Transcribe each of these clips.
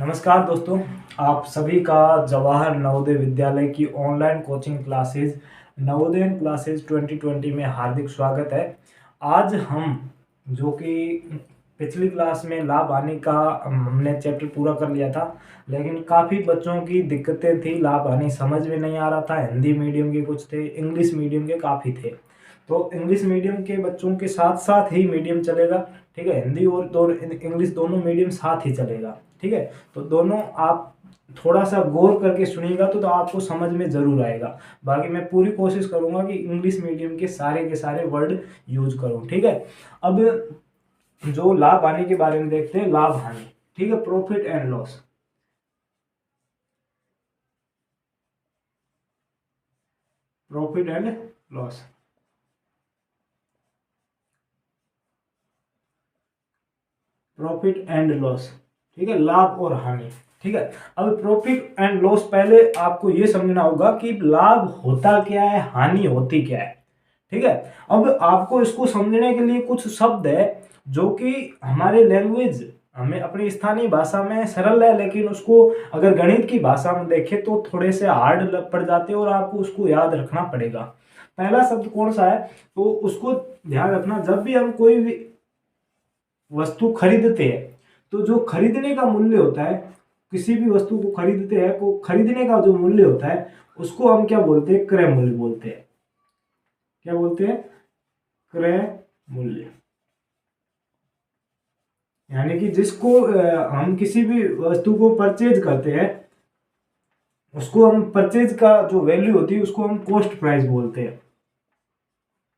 नमस्कार दोस्तों, आप सभी का जवाहर नवोदय विद्यालय की online coaching classes Navodaya classes 2020 में हार्दिक स्वागत है। आज हम जो कि पिछली क्लास में लाभ हानि का हमने चैप्टर पूरा कर लिया था, लेकिन काफ़ी बच्चों की दिक्कतें थी, लाभ हानि समझ में नहीं आ रहा था। हिंदी मीडियम के कुछ थे, इंग्लिश मीडियम के काफ़ी थे। तो इंग्लिश मीडियम के बच्चों के साथ साथ ही मीडियम चलेगा, ठीक है। हिंदी और दोनों इंग्लिश दोनों मीडियम साथ ही चलेगा, ठीक है। तो दोनों आप थोड़ा सा गौर करके सुनिएगा तो आपको समझ में ज़रूर आएगा। बाकी मैं पूरी कोशिश करूंगा कि इंग्लिश मीडियम के सारे वर्ड यूज करूं, ठीक है। अब जो लाभ हानि के बारे में देखते हैं, लाभ हानि, ठीक है। Profit and loss, profit and loss, profit and loss, ठीक है। लाभ और हानि, ठीक है। अब प्रॉफिट एंड लॉस, पहले आपको यह समझना होगा कि लाभ होता क्या है, हानि होती क्या है, ठीक है। अब आपको इसको समझने के लिए कुछ शब्द है जो कि हमारे लैंग्वेज, हमें अपनी स्थानीय भाषा में सरल है, लेकिन उसको अगर गणित की भाषा में देखें तो थोड़े से हार्ड पड़ जाते हैं और आपको उसको याद रखना पड़ेगा। पहला शब्द कौन सा है, तो उसको ध्यान रखना। जब भी हम कोई भी वस्तु खरीदते हैं तो जो खरीदने का मूल्य होता है, किसी भी वस्तु को खरीदते हैं को खरीदने का जो मूल्य होता है उसको हम क्या बोलते हैं, क्रय मूल्य बोलते हैं। क्या बोलते हैं, क्रय मूल्य। यानी कि जिसको हम किसी भी वस्तु को परचेज करते हैं, उसको हम परचेज का जो वैल्यू होती है उसको हम कॉस्ट प्राइस बोलते हैं।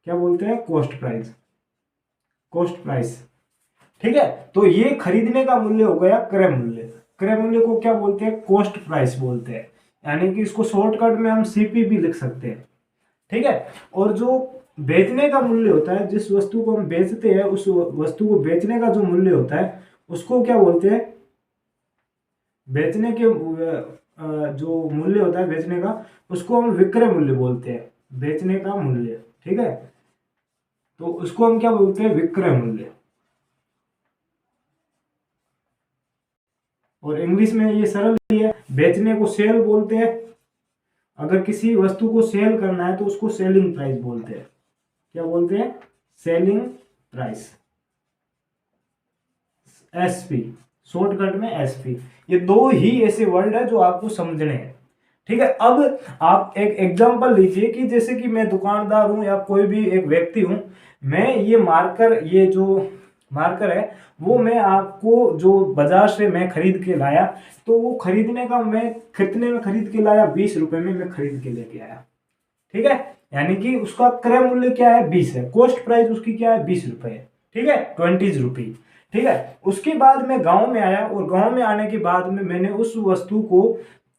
क्या बोलते हैं, कॉस्ट प्राइस, कॉस्ट प्राइस, ठीक है। तो ये खरीदने का मूल्य हो गया क्रय मूल्य। क्रय मूल्य को क्या बोलते हैं, कॉस्ट प्राइस बोलते हैं। यानी कि इसको शॉर्टकट में हम सीपी भी लिख सकते हैं, ठीक है। और जो बेचने का मूल्य होता है, जिस वस्तु को हम बेचते हैं उस वस्तु को बेचने का जो मूल्य होता है उसको क्या बोलते हैं, बेचने के जो मूल्य होता है बेचने का, उसको हम विक्रय मूल्य बोलते हैं। बेचने का मूल्य, ठीक है, तो उसको हम क्या बोलते हैं, विक्रय मूल्य। और इंग्लिश में ये सरल ही है, बेचने को सेल बोलते हैं। अगर किसी वस्तु को सेल करना है तो उसको सेलिंग प्राइस बोलते हैं। क्या बोलते हैं, सेलिंग प्राइस, एसपी, शॉर्टकट में एसपी। ये दो ही ऐसे वर्ड है जो आपको समझने हैं, ठीक है। अब आप एक एग्जांपल लीजिए कि जैसे कि मैं दुकानदार हूं या कोई भी एक व्यक्ति हूं, मैं ये मार्कर, ये जो मार्कर है वो मैं आपको जो बाजार से मैं खरीद के लाया, तो वो खरीदने का मैं कितने में खरीद के लाया, 20 रुपए में मैं खरीद के लेके आया, ठीक है। यानी कि उसका क्रय मूल्य क्या है, 20 है। कॉस्ट प्राइस उसकी क्या है, 20 रुपए है, ठीक है, 20 रुपी, ठीक है। उसके बाद मैं गांव में आया और गांव में आने के बाद में मैंने उस वस्तु को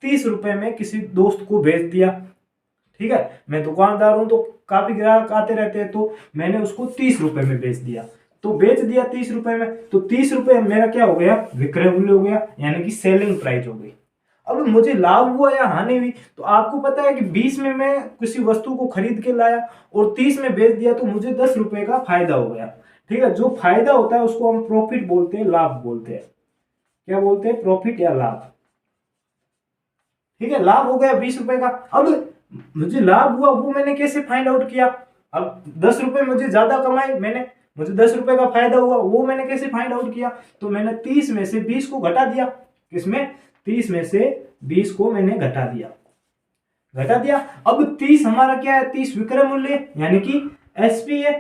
30 रुपए में किसी दोस्त को बेच दिया, ठीक है। मैं दुकानदार हूं तो काफी ग्राहक आते रहते हैं, तो मैंने उसको 30 रुपए में बेच दिया। तो बेच दिया 30 रुपए में, तो 30 रुपए मेरा क्या हो गया, विक्रय मूल्य हो गया, यानी कि सेलिंग प्राइस हो गई। अब मुझे लाभ हुआ या हानि हुई, तो आपको पता है कि 20 में मैं किसी वस्तु को खरीद के लाया और 30 में बेच दिया, तो मुझे 10 रुपए का फायदा हो गया, ठीक है। जो फायदा होता है उसको हम प्रॉफिट बोलते हैं, लाभ बोलते हैं। क्या बोलते हैं, प्रॉफिट या लाभ, ठीक है। लाभ हो गया 20 रुपए का। अब मुझे लाभ हुआ वो मैंने कैसे फाइंड आउट किया, अब 10 रुपए मुझे ज्यादा कमाए, मैंने, मुझे 10 रुपए का फायदा हुआ, वो मैंने कैसे फाइंड आउट किया, तो मैंने 30 में से 20 को घटा दिया। किसमें, 30 में से 20 को मैंने घटा दिया, घटा दिया। अब 30 हमारा क्या है, 30 विक्रय मूल्य यानी कि एसपी है।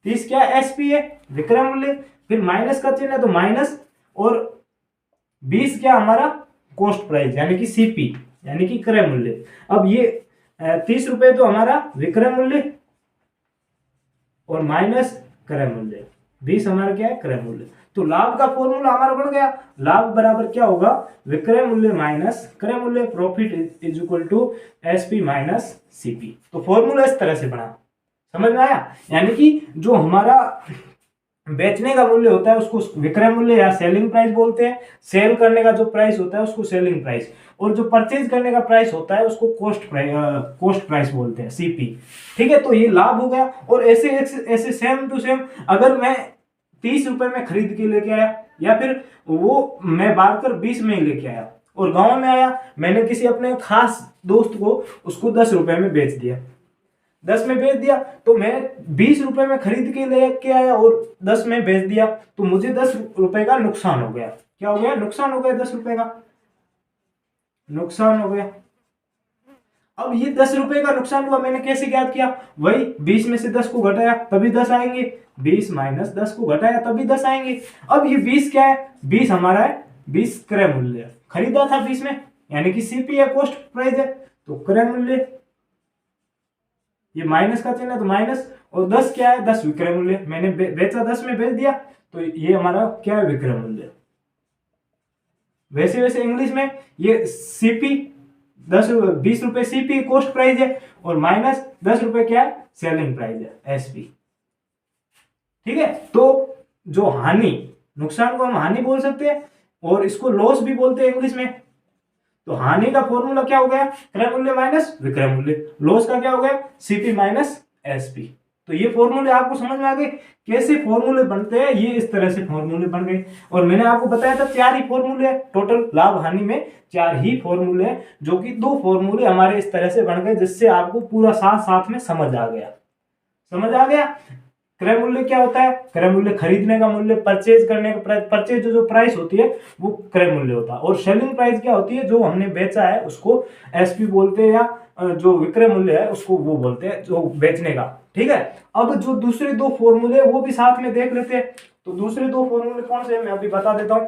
30 क्या है, एसपी है, विक्रय मूल्य। फिर माइनस का चिन्ह है तो माइनस, और 20 क्या हमारा, कॉस्ट प्राइस यानी कि सीपी, यानी कि क्रय मूल्य। अब ये 30 रुपए तो हमारा विक्रय मूल्य और माइनस क्रय मूल्य, 20 हमारा क्या है, क्रय मूल्य। तो लाभ का फॉर्मूला हमारा बन गया, लाभ बराबर क्या होगा, विक्रय मूल्य माइनस क्रय मूल्य, profit is equal to SP minus CP. तो फॉर्मूला इस तरह से बना, समझ में आया। यानी कि जो हमारा बेचने का मूल्य होता है उसको विक्रय मूल्य या सेलिंग प्राइस बोलते हैं। सेल करने का जो प्राइस होता है उसको सेलिंग प्राइस, और जो परचेज करने का प्राइस होता है उसको कॉस्ट प्राइस बोलते हैं, सीपी, ठीक है। तो ये लाभ हो गया। और ऐसे ऐसे सेम टू सेम, अगर मैं 30 रुपए में खरीद के लेके आया या फिर वो मैं बार कर 20 में ही लेके आया और गांव में आया, मैंने किसी अपने खास दोस्त को उसको 10 रुपए में बेच दिया, 10 में बेच दिया, तो मैं 20 रुपए में खरीद के लेके आया और 10 में बेच दिया, तो मुझे 10 रुपए का नुकसान हो गया। क्या हो गया? नुकसान हो गया, 10 रुपए का नुकसान हो गया। अब ये 10 रुपए का नुकसान हुआ, मैंने कैसे ज्ञात किया? वही 20 में से 10 को घटाया तभी 10 आएंगे, 20 माइनस 10 को घटाया तभी 10 आएंगे। अब ये 20 क्या है? 20 हमारा है 20 क्रय मूल्य, खरीदा था 20 में, यानी कि सीपी है, कॉस्ट प्राइस है, तो क्रय मूल्य, ये माइनस का चिन्ह है तो माइनस, और 10 क्या है? 10 विक्रय मूल्य, मैंने बेचा 10 में बेच दिया, तो ये हमारा क्या है? विक्रय मूल्य। वैसे वैसे इंग्लिश में ये सीपी 20 रुपए सीपी कॉस्ट प्राइस है और माइनस 10 रुपए क्या है? सेलिंग प्राइस है, एसपी। ठीक है, तो जो हानि, नुकसान को हम हानि बोल सकते हैं और इसको लॉस भी बोलते हैं इंग्लिश में। तो हानि का फॉर्मूला क्या हो गया? क्रय मूल्य माइनस विक्रय मूल्य। लॉस का क्या हो गया? CP minus SP. तो ये फॉर्मूले आपको समझ में आ गए कैसे फॉर्मूले बनते हैं, ये इस तरह से फॉर्मूले बन गए। और मैंने आपको बताया था 4 ही फॉर्मूले हैं टोटल, लाभ हानि में 4 ही फॉर्मूले हैं, जो कि 2 फॉर्मूले हमारे इस तरह से बन गए जिससे आपको पूरा साथ साथ में समझ आ गया। समझ आ गया? क्रय मूल्य क्या होता है? क्रय मूल्य खरीदने का मूल्य, परचेज करने का, परचेज जो प्राइस होती है वो क्रय मूल्य होता है। और सेलिंग प्राइस क्या होती है? जो हमने बेचा है उसको एसपी बोलते हैं, या जो विक्रय मूल्य है उसको वो बोलते हैं जो बेचने का। ठीक है, अब जो दूसरे 2 फॉर्मूले वो भी साथ में देख लेते हैं। तो दूसरे 2 फॉर्मूले कौन से मैं अभी बता देता हूँ।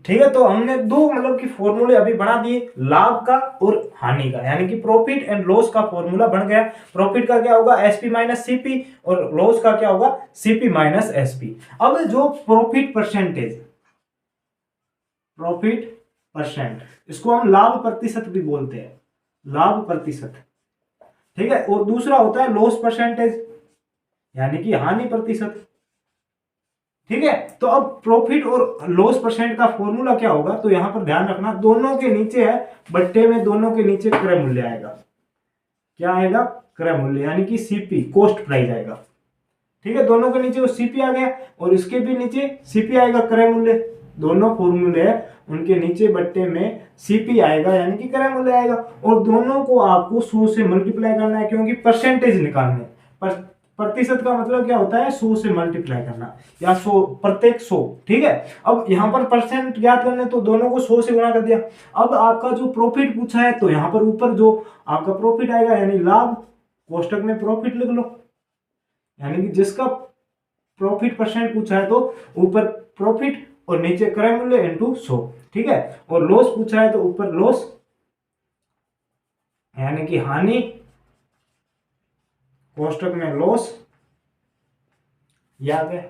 ठीक है, तो हमने 2 मतलब कि फॉर्मूले अभी बना दिए, लाभ का और हानि का, यानी कि प्रॉफिट एंड लॉस का फॉर्मूला बन गया। प्रॉफिट का क्या होगा? एसपी माइनस सीपी, और लॉस का क्या होगा? CP minus SP. अब जो प्रॉफिट परसेंटेज, प्रॉफिट परसेंट, इसको हम लाभ प्रतिशत भी बोलते हैं, लाभ प्रतिशत। ठीक है, और दूसरा होता है लॉस परसेंटेज, यानी कि हानि प्रतिशत। ठीक है, तो अब प्रॉफिट और लॉस परसेंट का फॉर्मूला क्या होगा? तो यहां पर ध्यान रखना, दोनों के नीचे है बट्टे में, दोनों के नीचे क्रय मूल्य आएगा। क्या आएगा? क्रय मूल्य, यानी कि सीपी कॉस्ट प्राइस आएगा। ठीक है, दोनों के नीचे वो सीपी आ गया और इसके भी नीचे सीपी आएगा, क्रय मूल्य। दोनों फॉर्मूले है उनके नीचे बट्टे में सीपी आएगा, यानी कि क्रय मूल्य आएगा। और दोनों को आपको 100 से मल्टीप्लाई करना है, क्योंकि परसेंटेज निकालने। प्रतिशत का मतलब क्या होता है? 100 से मल्टीप्लाई करना, या 100 प्रत्येक 100। ठीक है, अब यहाँ पर परसेंट ज्ञात करने, तो दोनों को 100 से गुणा कर दिया। अब आपका जो प्रॉफिट पूछा है, तो यहाँ पर ऊपर जो आपका प्रॉफिट आएगा, यानी लाभ, कोष्टक में प्रॉफिट लिख लो, यानी कि जिसका प्रॉफिट परसेंट पूछा है तो ऊपर प्रॉफिट और नीचे क्रय मूल्य इंटू 100। ठीक है, और लॉस पूछा है तो ऊपर लॉस, यानी कि हानि, कोष्टक में लॉस, याद है।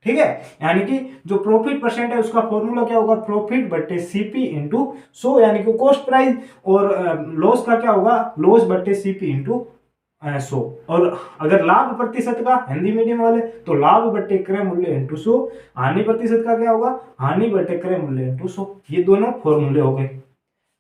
ठीक है, यानी कि जो प्रॉफिट परसेंट है उसका फॉर्मूला क्या होगा? प्रॉफिट बट्टे सीपी इंटू 100, यानी कि कॉस्ट प्राइस। और लॉस का क्या होगा? लॉस बट्टे सीपी इंटू 100। और अगर लाभ प्रतिशत का, हिंदी मीडियम वाले, तो लाभ बट्टे क्रय मूल्य इंटू 100। हानि प्रतिशत का क्या होगा? हानि बट्टे क्रय मूल्य इंटू 100। ये दोनों फॉर्मूले हो गए।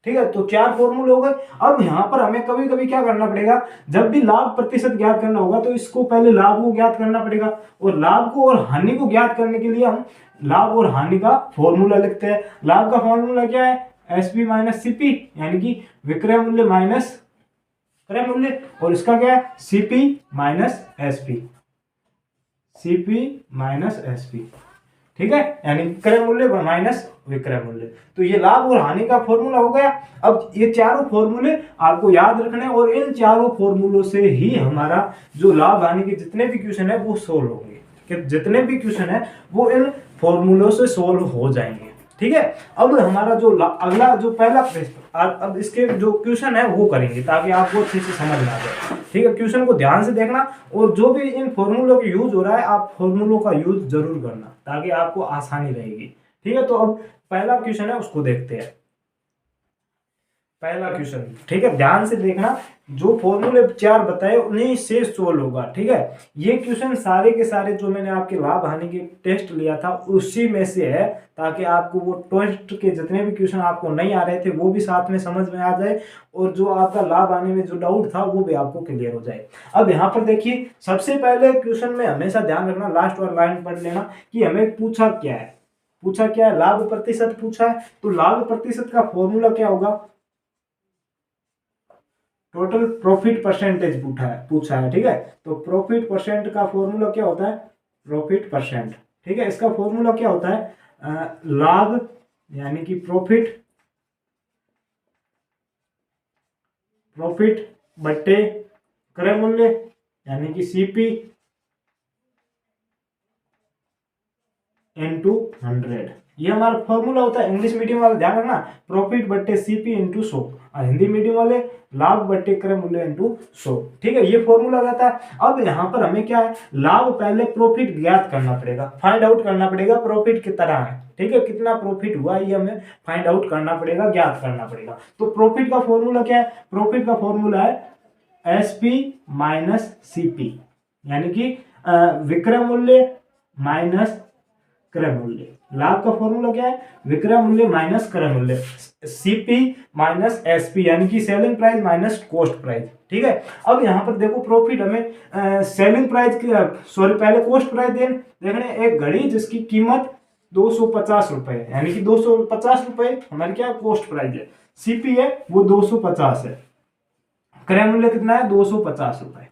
ठीक है, तो 4 फॉर्मूले हो गए। अब यहां पर हमें कभी कभी क्या करना पड़ेगा, जब भी लाभ प्रतिशत ज्ञात करना होगा तो इसको पहले लाभ को ज्ञात करना पड़ेगा, और लाभ को और हानि को ज्ञात करने के लिए हम लाभ और हानि का फॉर्मूला लिखते हैं। लाभ का फॉर्मूला क्या है? एसपी माइनस सीपी, यानी कि विक्रय मूल्य माइनस क्रय मूल्य, और इसका क्या है? CP minus SP, CP minus SP. ठीक है, यानी क्रय मूल्य माइनस विक्रय मूल्य। तो ये लाभ और हानि का फॉर्मूला हो गया। अब ये चारों फॉर्मूले आपको याद रखने, और इन चारों फॉर्मूलों से ही हमारा जो लाभ हानि के जितने भी क्वेश्चन है वो सोल्व होंगे, कि जितने भी क्वेश्चन है वो इन फॉर्मूलों से सोल्व हो जाएंगे। ठीक है, अब हमारा जो अगला जो पहला प्रश्न, अब इसके जो क्वेश्चन है वो करेंगे ताकि आपको अच्छे से समझ में आ जाए। ठीक है, क्वेश्चन को ध्यान से देखना, और जो भी इन फॉर्मूलों का यूज हो रहा है आप फॉर्मूलों का यूज जरूर करना ताकि आपको आसानी रहेगी। ठीक है, तो अब पहला क्वेश्चन है उसको देखते हैं। पहला क्वेश्चन, ठीक है, ध्यान से देखना, जो फॉर्मूले 4 बताए उन्हीं से सोल्व होगा। ठीक है, ये क्वेश्चन सारे के सारे जो मैंने आपके लाभ हानि के टेस्ट लिया था उसी में से है, ताकि आपको वो टेस्ट के जितने भी क्वेश्चन आपको नहीं आ रहे थे वो भी साथ में समझ में आ जाए, और जो आपका लाभ आने में जो डाउट था वो भी आपको क्लियर हो जाए। अब यहाँ पर देखिए, सबसे पहले क्वेश्चन में हमेशा ध्यान रखना, लास्ट वाला लाइन पढ़ लेना कि हमें पूछा क्या है। पूछा क्या है, लाभ प्रतिशत पूछा है। तो लाभ प्रतिशत का फॉर्मूला क्या होगा, टोटल प्रॉफिट परसेंटेज पूछा है, ठीक है। तो प्रॉफिट परसेंट का फॉर्मूला क्या होता है, प्रॉफिट परसेंट, ठीक है। इसका फॉर्मूला क्या होता है, लाभ यानी कि प्रॉफिट बट्टे क्रय मूल्य यानी कि सीपी इंटू 100, ये हमारा फॉर्मूला होता है। इंग्लिश मीडियम वाले ध्यान रखना, प्रॉफिट बट्टे सीपी इंटू 100, और हिंदी मीडियम वाले लाभ बट्टे क्रय मूल्य इंटू 100, ठीक है। ये फॉर्मूला रहता है। अब यहाँ पर हमें क्या है, लाभ पहले प्रॉफिट ज्ञात करना पड़ेगा, फाइंड आउट करना पड़ेगा प्रॉफिट कितना है, ठीक है, कितना प्रॉफिट हुआ ये हमें फाइंड आउट करना पड़ेगा, ज्ञात करना पड़ेगा। तो प्रॉफिट का फॉर्मूला क्या है, प्रॉफिट का फॉर्मूला है एसपी माइनस सीपी, यानी कि विक्रय मूल्य माइनस क्रय मूल्य। लाभ का फॉर्मूला क्या है, विक्रय मूल्य माइनस क्रय मूल्य, सीपी माइनस एसपी, यानी कि selling price minus cost price, ठीक है। अब यहाँ पर देखो प्रॉफिट हमें सेलिंग प्राइस की पहले कॉस्ट प्राइस देखने, एक घड़ी जिसकी कीमत 250 रुपए है, यानी कि 250 रुपए हमारी क्या कॉस्ट प्राइस है, सीपी है वो 250 है, क्रय मूल्य कितना है 250 रुपए।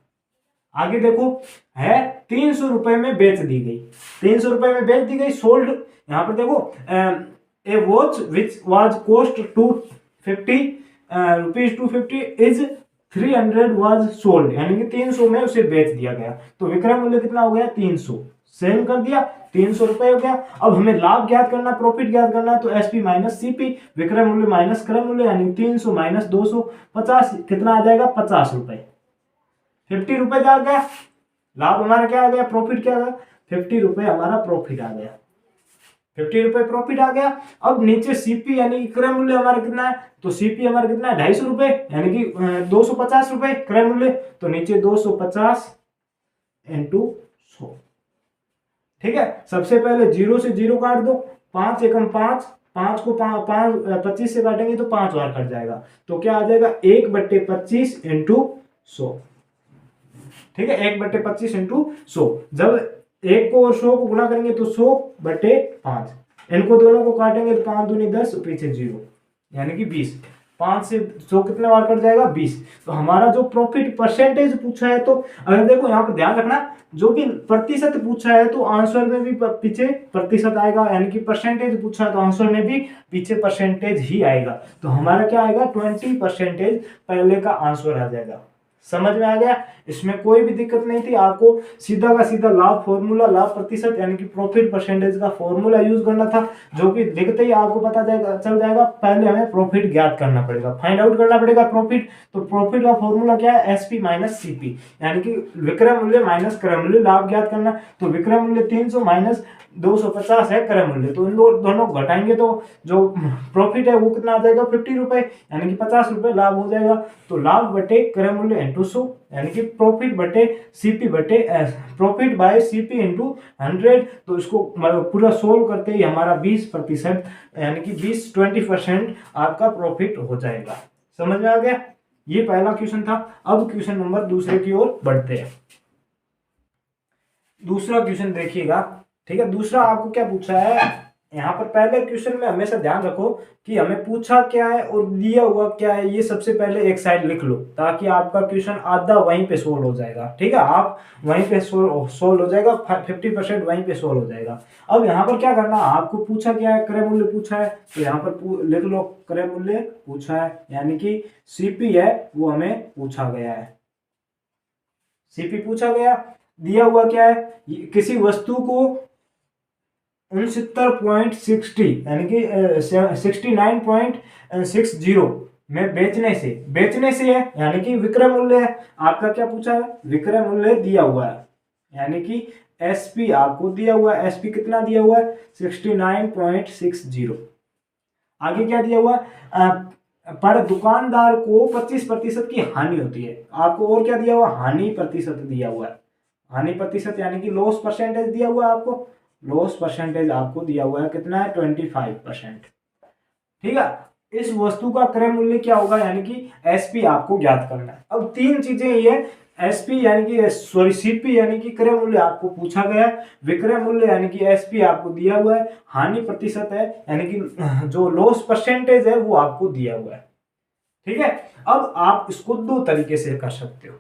आगे देखो है 300 रुपए में बेच दी गई, 300 रुपए में बेच दी गई, सोल्ड। यहां पर देखो a watch which was cost 250 rupees 250 is 300 was sold, यानी कि 300 में उसे बेच दिया गया। तो विक्रय मूल्य कितना हो गया 300, सेल कर दिया 300 रुपए हो गया। अब हमें लाभ ज्ञात करना, प्रॉफिट ज्ञात करना, तो एसपी माइनस सीपी, विक्रय मूल्य माइनस क्रय मूल्य, यानी 300 माइनस 250 कितना आ जाएगा 50 रुपए, 50 रुपए आ गया। लाभ हमारा क्या आ गया, प्रॉफिट क्या आ गया, 50 रुपए हमारा प्रॉफिट आ गया, 50 रुपए प्रॉफिट आ गया। अब नीचे सीपी यानी कि क्रय मूल्य हमारा कितना है, तो सीपी हमारा कितना है 250 रुपए, यानी कि 250 रुपए क्रय मूल्य, तो नीचे 250 इंटू 100, ठीक है। सबसे पहले 0 से 0 काट दो, 5 एकम 5, 5 को 25 से काटेंगे तो 5 बार कट जाएगा, तो क्या आ जाएगा 1/25 इंटू 100, ठीक है, 1/25 इंटू 100। जब 1 को और 100 को गुणा करेंगे तो 100/5, इनको दोनों को काटेंगे तो 5 दूनी 10, पीछे 0, यानी कि 20, 5 से 100 कितने बार कट जाएगा 20। तो हमारा जो प्रॉफिट परसेंटेज पूछा है, तो अगर देखो यहाँ पर ध्यान रखना, जो भी प्रतिशत पूछा है तो आंसर में भी पीछे प्रतिशत आएगा, यानी कि परसेंटेज पूछा है तो आंसर में भी पीछे परसेंटेज ही आएगा। तो हमारा क्या आएगा 20% पहले का आंसर आ जाएगा। समझ में आ गया, इसमें कोई भी दिक्कत नहीं थी। आपको सीधा का सीधा लाभ फॉर्मूला, लाभ प्रतिशत यानी कि प्रॉफिट परसेंटेज का फॉर्मूला यूज करना था, जो कि दिखते ही आपको पता चल जाएगा। पहले हमें प्रॉफिट ज्ञात करना पड़ेगा, फाइंड आउट करना पड़ेगा प्रॉफिट। तो प्रॉफिट का फॉर्मूला क्या है, एसपी माइनस सीपी, यानी कि विक्रय मूल्य माइनस क्रय मूल्य, लाभ ज्ञात करना। तो विक्रय मूल्य 300 माइनस 250 है क्रय मूल्य, तो इन दोनों घटाएंगे तो जो प्रॉफिट है वो कितना आ जाएगा 50 रुपए, यानी कि 50 रुपए लाभ हो जाएगा। तो लाभ बटे क्रय मूल्य इंटू 100, यानी कि प्रॉफिट बटे सीपी बटे प्रॉफिट बाय सीपी इंटू 100। तो इसको पूरा सोल्व करते ही हमारा 20% यानी कि 20% आपका प्रॉफिट हो जाएगा। समझ में आ गया, ये पहला क्वेश्चन था। अब क्वेश्चन नंबर दूसरे की ओर बढ़ते हैं। दूसरा क्वेश्चन देखिएगा, ठीक है। दूसरा आपको क्या पूछा है, यहाँ पर पहले क्वेश्चन में हमेशा ध्यान रखो कि हमें पूछा क्या है और दिया हुआ क्या है, ये सबसे पहले एक साइड लिख लो, ताकि आपका क्वेश्चन आधा वहीं पे सोल्व हो जाएगा, ठीक है। आप वहीं पे सोल्व हो जाएगा, 50% वहीं पे सोल्व हो जाएगा। अब यहाँ पर क्या करना, आपको पूछा क्या है, क्रय मूल्य पूछा है, तो यहाँ पर लिख लो क्रय मूल्य पूछा है, यानी कि सीपी है वो हमें पूछा गया है, सीपी पूछा गया। दिया हुआ क्या है, किसी वस्तु को 69.60 यानी कि 69.60 में बेचने से है, यानी कि विक्रय मूल्य है। आपका क्या पूछा है, विक्रय मूल्य दिया हुआ है, यानी कि एसपी आपको दिया हुआ है, एसपी कितना दिया हुआ है 69.60। आगे क्या दिया हुआ है, पर दुकानदार को 25% की हानि होती है। आपको और क्या दिया हुआ, हानि प्रतिशत दिया हुआ है, हानि प्रतिशत यानी कि लॉस परसेंटेज दिया हुआ है आपको, लॉस परसेंटेज आपको दिया हुआ है कितना है 25%, ठीक है। इस वस्तु का क्रय मूल्य क्या होगा, यानी कि एसपी आपको ज्ञात करना है। अब तीन चीजें ये एसपी यानी कि सॉरी सीपी यानी कि क्रय मूल्य आपको पूछा गया है, विक्रय मूल्य यानी कि एसपी आपको दिया हुआ है, हानि प्रतिशत है यानी कि जो लॉस परसेंटेज है वो आपको दिया हुआ है। ठीक है, अब आप इसको दो तरीके से कर सकते हो।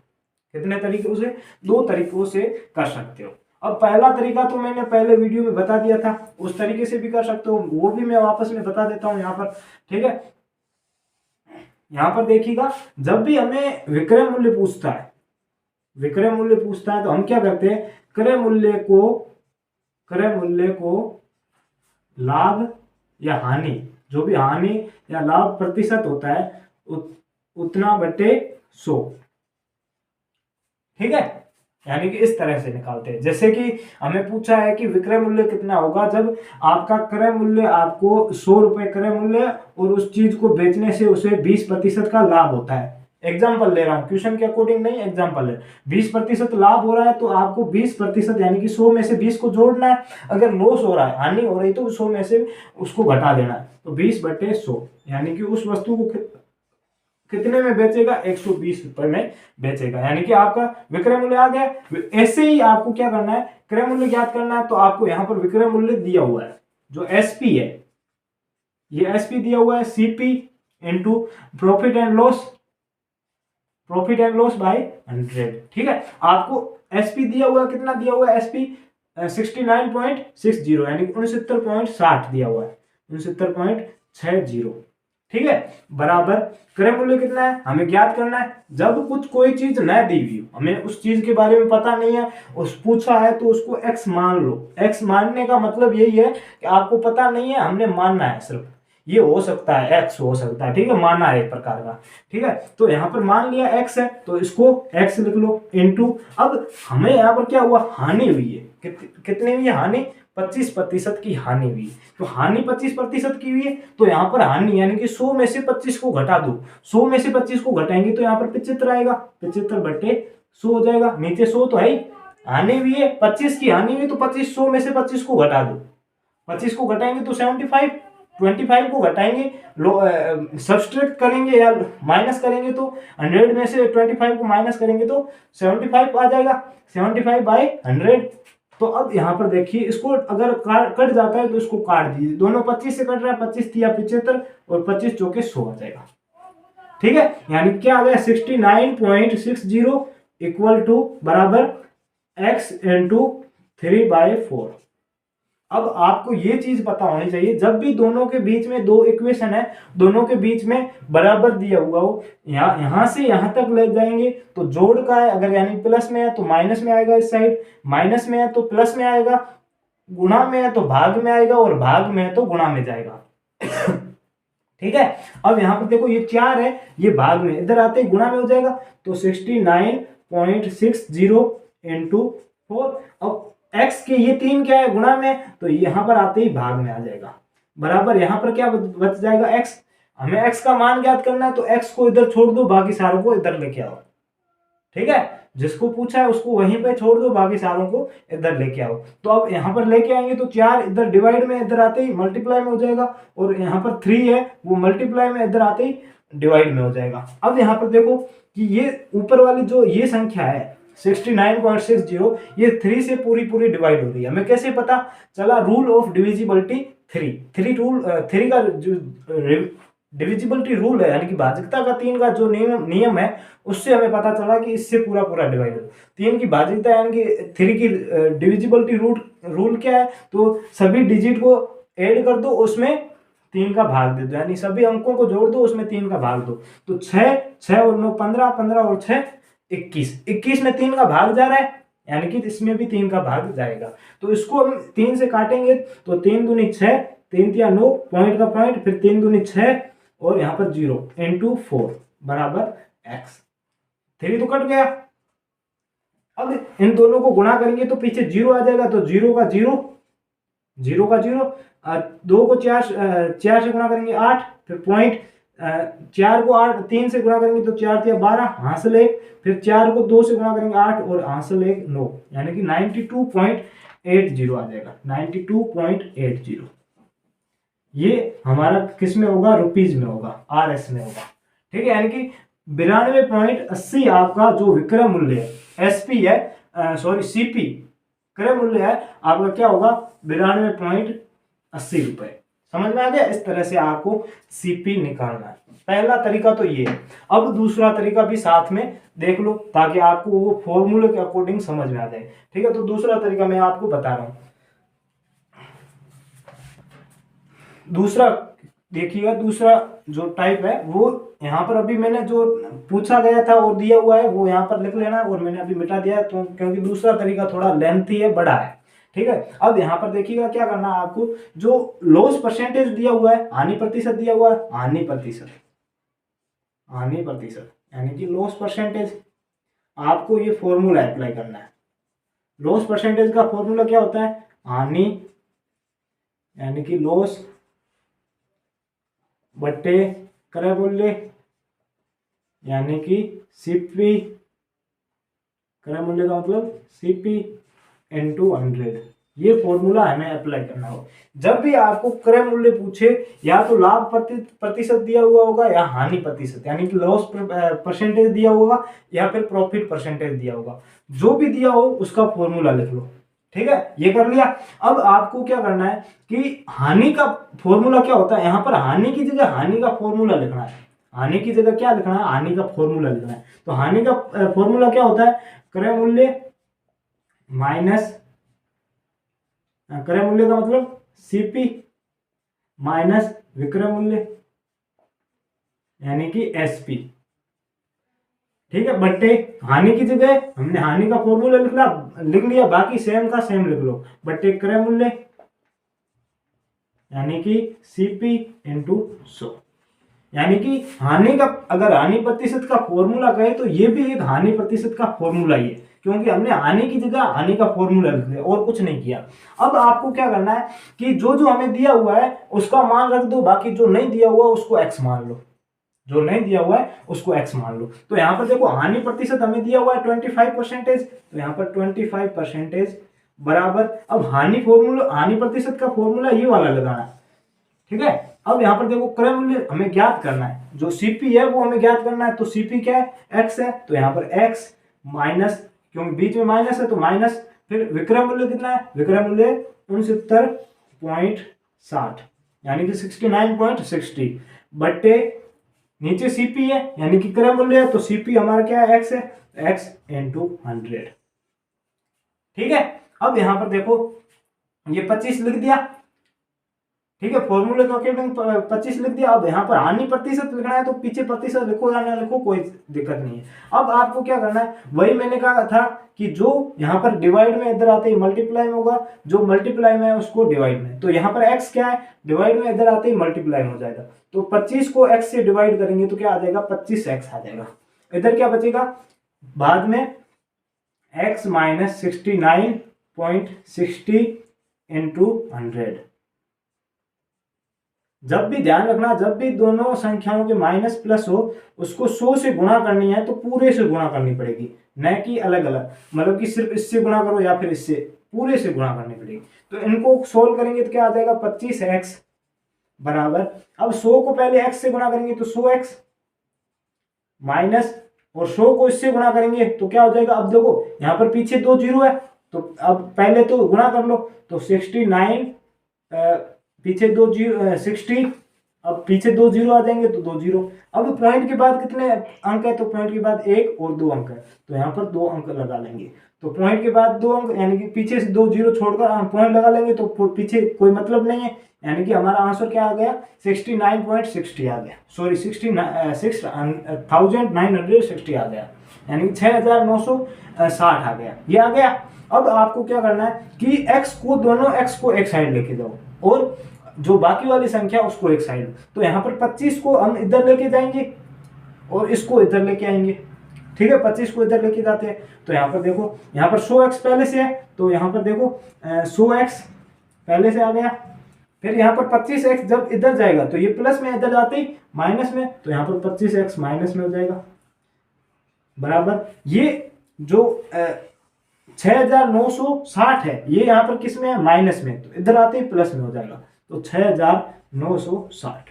कितने तरीकों से? दो तरीकों से कर सकते हो। अब पहला तरीका तो मैंने पहले वीडियो में बता दिया था, उस तरीके से भी कर सकते हो, वो भी मैं वापस में बता देता हूं यहाँ पर। ठीक है, यहाँ पर देखिएगा, जब भी हमें विक्रय मूल्य पूछता है, विक्रय मूल्य पूछता है तो हम क्या करते हैं, क्रय मूल्य को लाभ या हानि, जो भी हानि या लाभ प्रतिशत होता है उतना बटे 100। ठीक है, यानी कि इस तरह से निकालते हैं। जैसे कि हमें पूछा है कि विक्रय मूल्य कितना होगा जब आपका क्रय मूल्य, आपको 100 रुपए क्रय मूल्य और उस चीज को बेचने से उसे 20% का लाभ होता है। एग्जाम्पल ले रहा हूँ, क्वेश्चन के अकॉर्डिंग नहीं, एग्जाम्पल है। 20% लाभ हो रहा है तो आपको 20% यानी कि 100 में से 20 को जोड़ना है। अगर लॉस हो रहा है, हानि हो रही है, तो 100 में से उसको घटा देना है। तो 20/100 यानी कि उस वस्तु को कितने में बेचेगा, 120 रुपए में बेचेगा, यानी कि आपका विक्रय मूल्य आ गया। ऐसे ही आपको क्या करना है, क्रय मूल्य ज्ञात करना है। तो आपको यहां पर विक्रय मूल्य दिया हुआ है जो एसपी है, ये एसपी दिया हुआ है, CP into profit and loss, profit and loss by 100। ठीक है, आपको एसपी दिया हुआ है, कितना दिया हुआ है एसपी, 69.60 यानी 69.60 दिया हुआ है, 69.60। ठीक है, बराबर क्रय मूल्य कितना है हमें ज्ञात करना है। जब कुछ कोई चीज न दी हुई हो, हमें उस चीज के बारे में पता नहीं है, उस पूछा है तो उसको एक्स मान लो। एक्स मानने का मतलब यही है कि आपको पता नहीं है, हमने मानना है सिर्फ। ये हो सकता है, एक्स हो सकता है, ठीक है, माना है एक प्रकार का। ठीक है, तो यहाँ पर मान लिया एक्स है तो इसको एक्स लिख लो इनटू, अब हमें यहाँ पर क्या हुआ, हानि हुई है। कितनी हुई है हानि, 25% की हानि हुई। तो हानि 25% की हुई है, तो यहाँ पर हानि यानी कि 100 में से 25 को घटा दो। 100 में से 25 को घटाएंगे तो यहाँ पर 75 आएगा, 75/100 हो जाएगा। नीचे 100 तो है ही, हानि हुई है 25 की, हानि हुई तो 25, 100 में से 25 को घटा दो। 25 को घटाएंगे तो 75, 25 को घटाएंगे, सब्सट्रैक्ट करेंगे या माइनस करेंगे तो 100 में से 25 को माइनस करेंगे तो 75 आ जाएगा, 75/100। तो अब यहाँ पर देखिए, इसको अगर कट जाता है तो इसको काट दीजिए, दोनों 25 से कट रहा है, 25 तिया 75 और 25 चौके 100 आ जाएगा। ठीक है, यानी क्या आ गया, 69.60 इक्वल टू बराबर x इंटू 3/4। अब आपको ये चीज पता होनी चाहिए, जब भी दोनों के बीच में दो इक्वेशन है, दोनों के बीच में बराबर दिया हुआ हो, यहां से यहां तक ले जाएंगे तो जोड़ का है, अगर यानी प्लस में है तो माइनस में आएगा, इस साइड माइनस में है तो प्लस में आएगा, गुणा में है तो भाग में आएगा, और भाग में है तो गुणा में जाएगा। ठीक है, अब यहां पर देखो ये 4 है, ये भाग में, इधर आते ही गुणा में हो जाएगा, तो 69.60 इंटू 4। अब x के ये 3 क्या है, गुणा में, तो यहां पर आते ही भाग में आ जाएगा, बराबर यहां पर क्या बच जाएगा x। हमें x का मान ज्ञात करना है तो x को इधर छोड़ दो, बाकी सारों को इधर लेके आओ। ठीक है, जिसको पूछा है उसको वहीं पे छोड़ दो, बाकी सारों को इधर लेके आओ। तो अब यहाँ पर लेके आएंगे तो 4 इधर डिवाइड में, इधर आते ही मल्टीप्लाई में हो जाएगा, और यहाँ पर 3 है वो मल्टीप्लाई में, इधर आते ही डिवाइड में हो जाएगा। अब यहाँ पर देखो कि ये ऊपर वाली जो ये संख्या है 69.60, ये 3 से पूरी डिवाइड हो रही है। हमें कैसे पता चला, रूल ऑफ डिविजिबिलिटी 3 का जो डिविजिबिलिटी रूल है, यानी कि भाजकता का 3 का जो नियम है, उससे हमें पता चला कि इससे पूरा डिवाइड हो। 3 की भाजकता यानी कि 3 की डिविजिबिलिटी रूल क्या है, तो सभी डिजिट को ऐड कर दो, उसमें 3 का भाग दे दो, यानी सभी अंकों को जोड़ दो, उसमें 3 का भाग दो। तो 6 और 9 15, 15 और 6 21, 21 में 3 का भाग जा रहा है, यानी कि इसमें भी 3 का भाग जाएगा। तो इसको हम 3 से काटेंगे तो 3 दूनी 6, 3 तिया 9, पॉइंट का पॉइंट, फिर 3 दूनी 6 और यहाँ पर 0 इंटू 4 बराबर x। 3 तो कट गया। अब इन दोनों को गुणा करेंगे तो पीछे 0 आ जाएगा, तो 0 का 0, 0 का 0, 2 को 4 से गुणा करेंगे 8, फिर पॉइंट 4 को 8 3 से गुणा करेंगे तो 4 तिया 12, हासिल 1, फिर 4 को 2 से गुणा करेंगे 8 और हासिल 1 9, यानी कि 92.80 आ जाएगा, 92.80। ये हमारा किस में होगा, रुपीज में होगा, RS में होगा। ठीक है, यानी कि 92.80 आपका जो विक्रय मूल्य है, एसपी है, सॉरी सीपी क्रय मूल्य है आपका, क्या होगा 92.80 रुपए। समझ में आ गया? इस तरह से आपको सीपी निकालना है। पहला तरीका तो ये है। अब दूसरा तरीका भी साथ में देख लो ताकि आपको वो फॉर्मूले के अकॉर्डिंग समझ में आ जाए। ठीक है, तो दूसरा तरीका मैं आपको बता रहा हूं। दूसरा देखिएगा, दूसरा जो टाइप है वो यहाँ पर अभी मैंने जो पूछा गया था और दिया हुआ है वो यहाँ पर लिख लेना, और मैंने अभी मिटा दिया है तो क्योंकि दूसरा तरीका थोड़ा लेंथी है, बड़ा है। ठीक है, अब यहाँ पर देखिएगा क्या करना है आपको, जो लॉस परसेंटेज दिया हुआ है, हानि प्रतिशत दिया हुआ है, हानि प्रतिशत यानी कि लॉस परसेंटेज, आपको ये फॉर्मूला अप्लाई करना है। लॉस परसेंटेज का फॉर्मूला क्या होता है, हानि यानी कि लॉस बट्टे क्रय मूल्य यानी कि सीपी, क्रय मूल्य का मतलब सीपी इंटू 100। ये फॉर्मूला हमें अप्लाई करना हो। जब भी आपको क्रय मूल्य पूछे, या तो लाभ प्रतिशत दिया हुआ होगा या हानि प्रतिशत यानी कि लॉस परसेंटेज दिया होगा या फिर प्रॉफिट परसेंटेज दिया होगा, जो भी दिया हो उसका फॉर्मूला लिख लो। ठीक है, ये कर लिया। अब आपको क्या करना है कि हानि का फॉर्मूला क्या होता है, यहाँ पर हानि की जगह हानि का फॉर्मूला लिखना है। हानि की जगह क्या लिखना है, हानि का फॉर्मूला लिखना है। तो हानि का फॉर्मूला क्या होता है, क्रय मूल्य माइनस, क्रय मूल्य का मतलब सीपी माइनस विक्रय मूल्य यानी कि एसपी। ठीक है, बट्टे हानि की जगह हमने हानि का फॉर्मूला लिख लिया, बाकी सेम का सेम लिख लो, बट्टे क्रय मूल्य यानी कि सीपी इंटू 100। यानी कि हानि का, अगर हानि प्रतिशत का फॉर्मूला कहे तो ये भी एक हानि प्रतिशत का फॉर्मूला ही है, क्योंकि हमने हानि की जगह हानि का फॉर्मूला लिख दिया और कुछ नहीं किया। अब आपको क्या करना है कि जो जो हमें दिया हुआ है उसका मान रख दो, बाकी जो नहीं दिया हुआ उसको एक्स मान लो, जो नहीं दिया हुआ है उसको एक्स मान लो। तो यहाँ पर देखो हानि प्रतिशत हमें दिया हुआ है 25%, तो यहाँ पर 25% बराबर, अब हानि प्रतिशत का फॉर्मूला ये वाला लगाना। ठीक है, अब यहाँ पर देखो क्रय मूल्य हमें ज्ञात करना है, जो सीपी है वो हमें ज्ञात करना है। तो सीपी क्या है, एक्स है, तो यहाँ पर एक्स माइनस, क्योंकि बीच में माइनस है तो माइनस, फिर विक्रय मूल्य कितना है, विक्रय मूल्य 69.60 यानी कि 69.60 बट्टे नीचे सीपी है यानी कि क्रय मूल्य है, तो सीपी हमारा क्या है, एक्स है, एक्स इंटू 100। ठीक है, अब यहां पर देखो ये 25 लिख दिया। ठीक है, फॉर्मूले के अकॉर्डिंग 25 लिख दिया। अब यहाँ पर हानि प्रतिशत लिखना है तो पीछे प्रतिशत लिखो या ना लिखो कोई दिक्कत नहीं है। अब आपको क्या करना है, वही मैंने कहा था कि जो यहाँ पर डिवाइड में इधर आते ही मल्टीप्लाई में होगा, जो मल्टीप्लाई में है उसको डिवाइड में, तो यहाँ पर एक्स क्या है, डिवाइड में इधर आते ही मल्टीप्लाई में हो जाएगा। तो 25 को एक्स से डिवाइड करेंगे तो क्या आ जाएगा, 25x आ जाएगा। इधर क्या बचेगा बाद में, x माइनस 69.60 इंटू 100। जब भी ध्यान रखना, जब भी दोनों संख्याओं के माइनस प्लस हो उसको 100 से गुणा करनी है तो पूरे से गुणा करनी पड़ेगी, न कि अलग अलग, मतलब कि सिर्फ इससे गुणा करो या फिर इससे, पूरे से गुणा करनी पड़ेगी। तो इनको सोल्व करेंगे तो क्या आ जाएगा, 25x बराबर, अब 100 को पहले x से गुणा करेंगे तो 100x माइनस, और 100 को इससे गुणा करेंगे तो क्या हो जाएगा, अब देखो यहाँ पर पीछे 2 जीरो है तो अब पहले तो गुणा कर लो, तो 69 पीछे 2 जीरो 60, अब पीछे 2 जीरो आ जाएंगे तो 2 जीरो। अब पॉइंट के बाद कितने अंक है, तो पॉइंट के बाद 1 और 2 अंक है, तो यहाँ पर 2 अंक लगा लेंगे। तो पॉइंट के बाद 2 अंक यानी कि पीछे से 2 जीरो छोड़कर पॉइंट लगा लेंगे तो पीछे कोई मतलब नहीं है, यानी कि हमारा आंसर क्या आ गया, 69.60 आ गया, सॉरी 6960 आ गया, यानी 6960 आ गया, ये आ गया। अब आपको क्या करना है कि दोनों x को एक साइड लेके जाओ और जो बाकी वाली संख्या उसको एक साइड। तो यहाँ पर 25 को हम इधर लेके जाएंगे और इसको इधर लेके आएंगे। ठीक है, 25 को इधर लेके जाते हैं तो यहाँ पर देखो, यहाँ पर 100x पहले से है तो यहाँ पर देखो 100x पहले से आ गया। फिर यहाँ पर 25x जब इधर जाएगा तो ये प्लस में, इधर जाते ही माइनस में, तो यहाँ पर 25x माइनस में हो जाएगा बराबर, ये जो 6960 है ये यहाँ पर किस में है, माइनस में, तो इधर आते ही प्लस में हो जाएगा, तो 6960।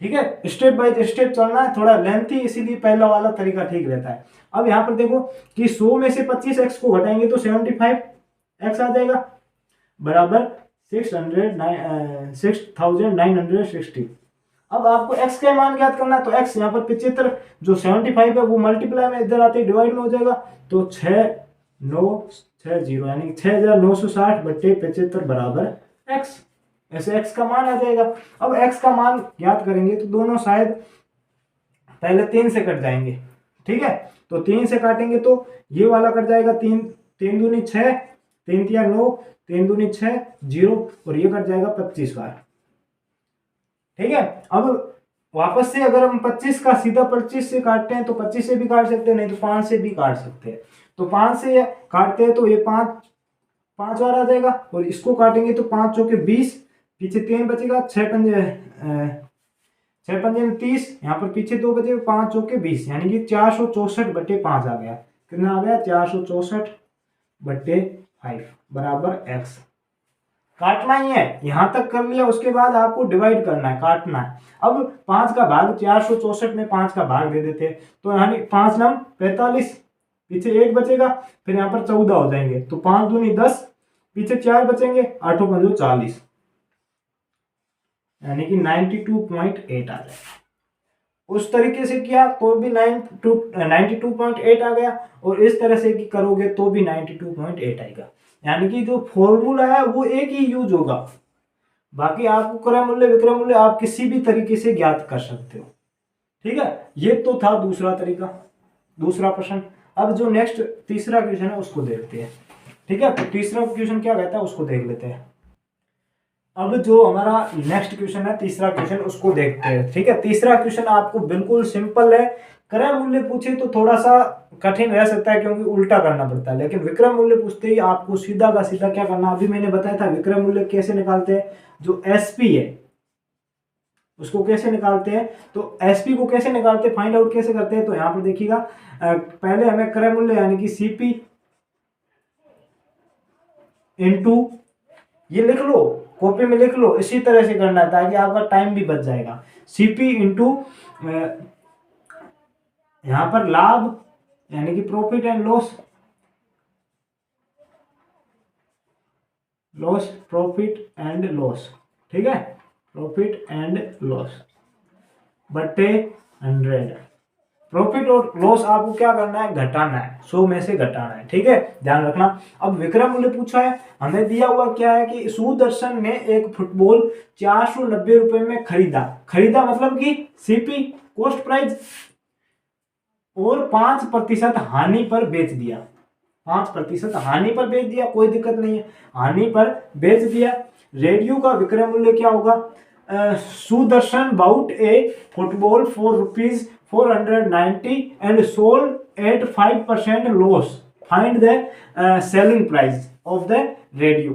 ठीक है, स्टेप बाय स्टेप चलना है, थोड़ा लेंथी, इसीलिए पहला वाला तरीका ठीक रहता है। अब यहाँ पर देखो कि 100 में से 25x को घटाएंगे तो 75x आ जाएगा, बराबर 6960। अब आपको x का मान ज्ञात करना है, तो x यहाँ पर 75, जो 75 है वो मल्टीप्लाई में इधर आते डिवाइड में हो जाएगा, तो 6960 यानी 6960 बट्टे 75 बराबर x, ऐसे x का मान आ जाएगा। अब x का मान ज्ञात करेंगे तो दोनों शायद पहले 3 से कट जाएंगे, ठीक है, तो 3 से काटेंगे तो ये वाला कट जाएगा, 3 3 दूनी 6, 3 तिया 9, 3 दूनी 6 0, और ये कट जाएगा 25 बार, ठीक है। अब वापस से अगर हम 25 का सीधा 25 से काटते हैं तो 25 से भी काट सकते हैं, नहीं तो 5 से भी काट सकते हैं। तो 5 से काटते हैं तो ये 5 बार आ जाएगा, और इसको काटेंगे तो 5 चौके 20, पीछे 3 बचेगा, 6 पंजे 30, यहाँ पर पीछे 2 बचे, 5 चौके 20, यानी कि 464 बट्टे 5 आ गया। कितना आ गया? 464 बट्टे 5 बराबर x। काटना ही है, यहां तक कर लिया, उसके बाद आपको डिवाइड करना है, काटना है। अब 5 का भाग 464 में 5 का भाग दे देते हैं, तो यानी 5 नम 45, पीछे 1 बचेगा, फिर यहाँ पर 14 हो जाएंगे, तो 5 दूनी 10, पीछे 4 बचेंगे, 8 पंजो 40, यानी कि 92.8 आ जाएगा। उस तरीके से किया तो भी 92.8 आ गया, और इस तरह से करोगे तो भी 92.8 आएगा। यानी कि जो फॉर्मूला है वो एक ही यूज होगा, बाकी आपको क्रय मूल्य विक्रय मूल्य आप किसी भी तरीके से ज्ञात कर सकते हो, ठीक है। ये तो था दूसरा तरीका, दूसरा प्रश्न। अब जो नेक्स्ट तीसरा क्वेश्चन है उसको देखते हैं, ठीक है। तो तीसरा क्वेश्चन क्या कहता है उसको देख लेते हैं। अब जो हमारा नेक्स्ट क्वेश्चन है, तीसरा क्वेश्चन, उसको देखते हैं, ठीक है। तीसरा क्वेश्चन आपको बिल्कुल सिंपल है। क्रय मूल्य पूछे तो थोड़ा सा कठिन रह सकता है क्योंकि उल्टा करना पड़ता है, लेकिन विक्रय मूल्य पूछते ही आपको सीधा का सीधा क्या करना, अभी मैंने बताया था विक्रय मूल्य कैसे निकालते हैं। जो एसपी है उसको कैसे निकालते हैं, तो एसपी को कैसे निकालते हैं, फाइंड आउट कैसे करते हैं, तो यहाँ पर देखिएगा, पहले हमें क्रय मूल्य यानी कि सीपी इंटू, ये लिख लो, कॉपी में लिख लो, इसी तरह से करना है ताकि आपका टाइम भी बच जाएगा। सीपी इंटू यहां पर लाभ यानी कि profit and loss, profit and loss, ठीक है, प्रॉफिट एंड लॉस बट्टे 100। प्रॉफिट और लॉस आपको क्या करना है, घटाना है, 100 में से घटाना है, ठीक है, ध्यान रखना। अब विक्रय मूल्य पूछा है, हमें दिया हुआ क्या है कि सुदर्शन ने एक फुटबॉल 490 रुपए में खरीदा मतलब कि सीपी कॉस्ट प्राइस, और 5% हानि पर बेच दिया, 5% हानि पर बेच दिया, कोई दिक्कत नहीं है, हानि पर बेच दिया। रेडियो का विक्रय मूल्य क्या होगा, Sudarshan bought a football for ₹490 and sold at 5% loss, find the selling price of the radio,